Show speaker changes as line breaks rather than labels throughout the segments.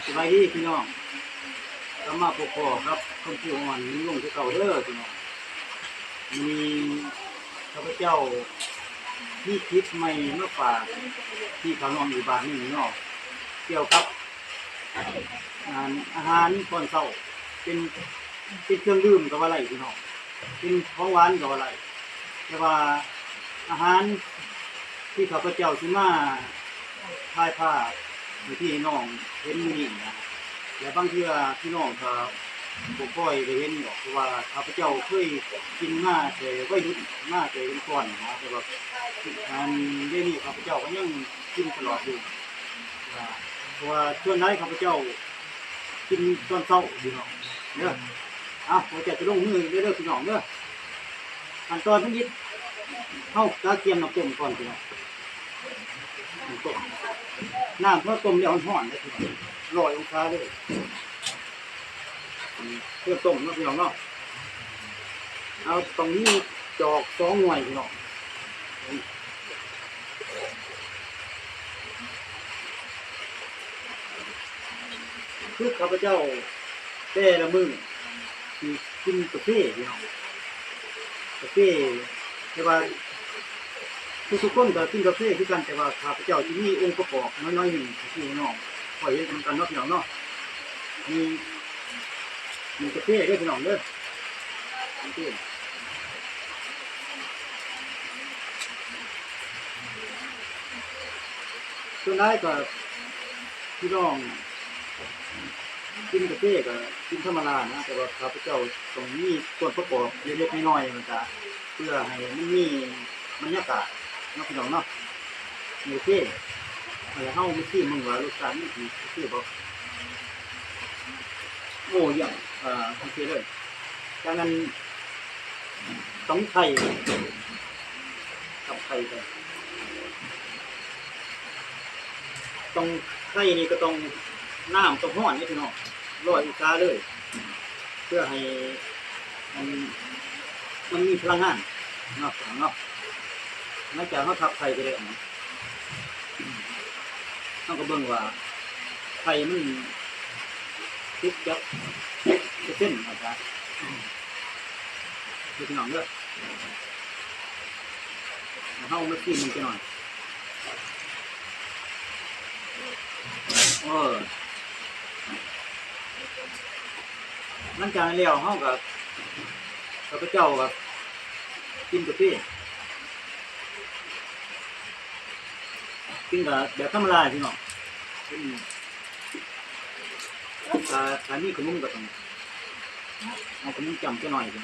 สบายดีพี่น้องก็มาพบครับคนผู้อ่อนมีลงที่เก่าเด้อพี่น้องมีข้าพเจ้าที่คิดใหม่มาฝากที่เขาน้องอยู่บ้านนี่เนาะเกี่ยวกับอาหารตอนเช้าเป็นเครื่องดื่มกับอะไรพี่น้องเป็นของหวานกับอะไรแต่ว่าอาหารที่ข้าพเจ้าสิมาถ่ายภาพอยู่ที่น้องเห็นนี่นะและบางทีพี่น้องก็บ่ค่อยได้เห็นหรอกเพราะว่าข้าพเจ้าเคยกินมาแต่วัยรุ่นมาแต่เป็นก่อนนะแต่ว่าเดี๋ยวนี้ข้าพเจ้าก็ยังกินตลอดอยู่เพราะว่าช่วงนั้นข้าพเจ้ากินตอนเช้าพี่น้องเด้อผมจะลงมือเด้อพี่น้องเด้อขั้นตอนทั้งนี้เฮาตะเกียมน้ำต้มก่อนพี่น้องต้มน้ำเพื่อต้มแล้วร้อนๆเลยพี่น้อง100 องศาเลยเพื่อต้มนะพี่น้องเนาะเอาตรงนี้จอก2 หน่วยพี่น้องคือข้าพเจ้าแต่ละมื้อที่กินกาแฟพี่น้องกาแฟแต่ว่าทุกคนก็กินกาแฟคือกันแต่ว่าข้าพเจ้าที่มีองค์ประกอบน้อยๆหนึ่งที่น้องปล่อยให้กันเนาะพี่น้องเนาะมีกาแฟด้วยพี่น้องเด้อส่วนได้ก็พี่น้องกินกาแฟก็กินธรรมดานะแต่ว่าข้าพเจ้าตรงนี้ส่วนประกอบเล็กๆน้อยๆมันจะเพื่อให้มันมีบรรยากาศเนาะพี่น้องเนาะมีเท่อะไรเฮาไม่ขี้มึงว่ารสชาตินี่คือบ่โอ้ยโอเคเลยดังนั้นต้องไข่กับไข่ไปต้องไข่นี่ก็ต้องน้ำต้องร้อนนี่พี่น้อง100 องศาเลยเพื่อให้มันมีพลังงานเนาะหลังจากเขาทับไข่ไปแล้วต้องก็เบิ่งว่าไข่มันติดจับเส้นนะครับพี่น้องเด้อเขาไม่กินมันจะหน่อยหลังจากนั้นแล้วเขากับข้าพเจ้ากับกินกาแฟกินแบบธรรมดาพี่น้องถ้ามีขนมก็ต้องเอาขนมจำจะหน่อยพี่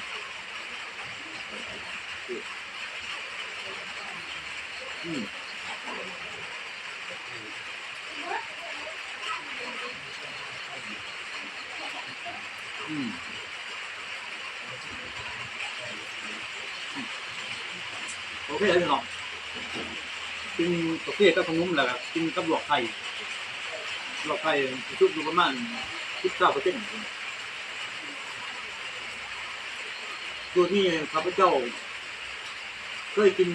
โอเคเลยพี่น้องกินกาแฟกับขนมแล้วก็กินกับหลอกไข่ชุบอยู่ประมาณ19%ตัวนี้ข้าพเจ้าเคยกิน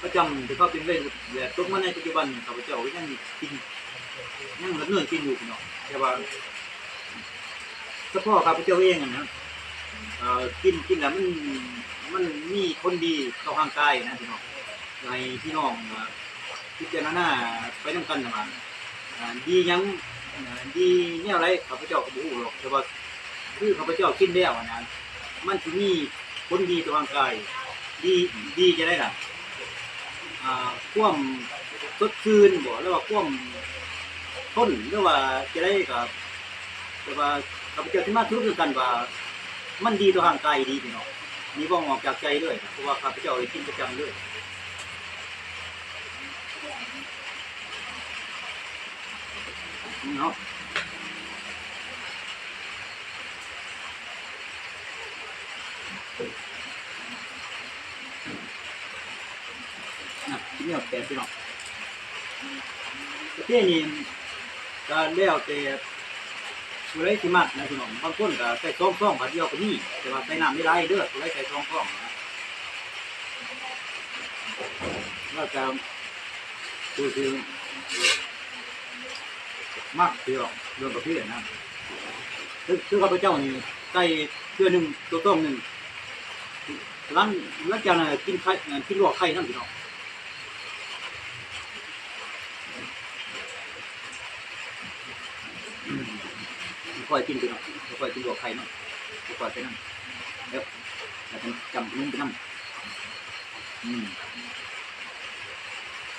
ประจำที่เขาเป็นเล่นแต่ตกมาในปัจจุบันข้าพเจ้ายังกินยังเนื่อยกินอยู่พี่น้องแต่ว่าเฉพาะข้าพเจ้าเองนะกินแล้วมันมีคนดีต่อร่างกายนะพี่น้องในพี่น้องพิจารณาไปนำกันนะมันดียังดีเนี่ยอะไรข้าพเจ้าก็บ่รู้หรอกแต่ว่าคือข้าพเจ้ากินแล้วนะมันสิมีคนดีต่อร่างกายดีจะได้ล่ะความสดชื่นบ่แล้วว่าความทนหรือว่าจะได้กับแต่ว่าข้าพเจ้าที่มาสรุปกันว่ามันดีต่อร่างกายดีพี่น้องมีบ่ออกจากใจเลยเพราะว่าข้าพเจ้ากินประจำเลยเนาะเนี่ยแต่พี่น้องประเทศนี้ก็แล้วแต่ผู้ใดสิมักนะพี่น้องบางคนก็ใส่2 ซองบาทเดียวก็มีแต่ว่าใส่น้ำไม่ได้เด้อผู้ใดใส่2 ซองนะแล้วก็คือ มากเดียวเรื่องประเภทนะคือข้าพเจ้านี่ใส่เทื่อหนึ่งตัวต้มหนึ่งหลังจากนั้นกินไข่กินลวกไข่นั่นพี่น้องค่อยกินพี่น้องค่อยกินลวกไข่นั่นค่อยไปนั่นเดี๋ยวจะจำนุ่มไปนั่น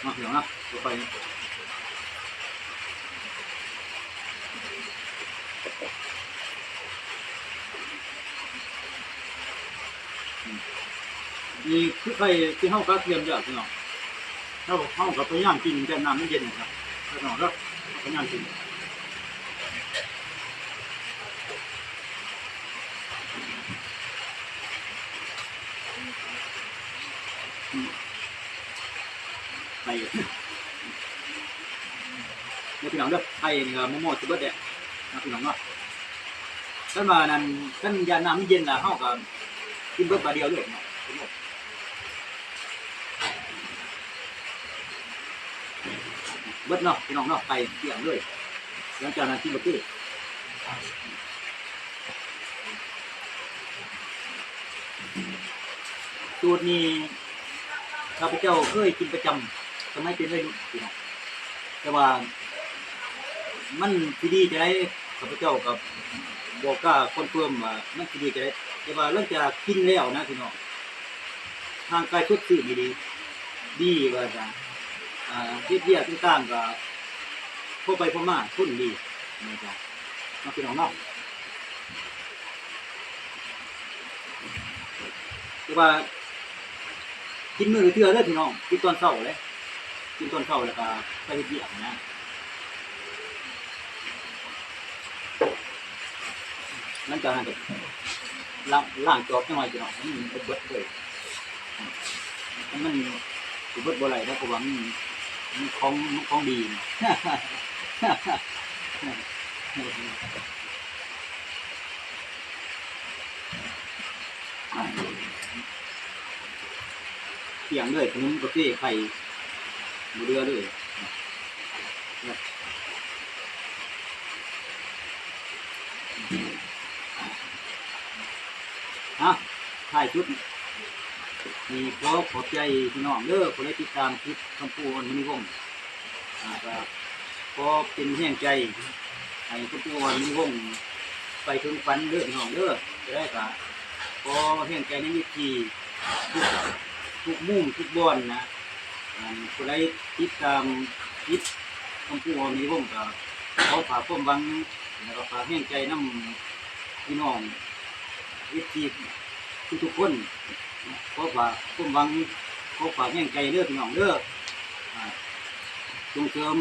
มาพี่น้องนะค่อยนี่คือไข่ที่เฮากระเทียมจ้ะพี่น้องเฮากับพยายามกินแต่น้ำมันเย็นนะครับพี่น้องแล้วพยายามกินไข่เนี่ยพี่น้องเด้อไข่นี่ก็โมสิเบิดแดะนะพี่น้องเนาะท่านมานั่นท่านยาน้ำมันเย็นล่ะเฮาก็กินเบิดบาเดียวเลยเนาะเบิดเนาะพี่น้องเนาะไข่เกี่ยงเลยหลังจากนั้นกินเบิดเลยสูตรนี้ข้าพเจ้าเคยกินประจำสมัยเป็นวัยรุ่นพี่น้องแต่ว่ามันสิดีจะได้ข้าพเจ้ากับบอกกล้าคอนเฟิร์มว่ามันสิดีจะได้แต่ว่าหลังจากกินแล้วนะพี่น้องร่างกายสดชื่นดีว่าจ้ะเรียบต่างๆก็พอไปพอมาทุนดีนะจ๊ะพี่น้องเนาะแต่ว่ากินมื้อเทื่อเด้อพี่น้องกินตอนเช้าเลยกินตอนเช้าแล้วก็ไปเฮ็ดเวียกนะหลังจากนั้นก็ล้างจอกจังหน่อยพี่น้องมันเบิดเลยมันสิเบิดบ่ไหลนะเพราะว่ามันของดีเกี่ยงเลยขนมกาแฟไข่หมูเรือเลยถ่ายชุดมีขอบใจพี่น้องเด้อคนได้ติดตามคลิปคำพูดมินิวงก็เป็นแห่งใจให้คำพูดมินิวงไปถึงฝันเด้อพี่น้องเด้อจะได้ก็แห่งใจในวิธีทุกมุมทุกบอนนะคนได้ติดตามคลิปคำพูดมินิวงก็ขอฝากความหวังแล้วก็ฝากแห่งใจน้ำพี่น้องวิธีทุกคนขอฝากความหวังขอฝากแห่งใจเด้อพี่น้องเด้อส่งเสริม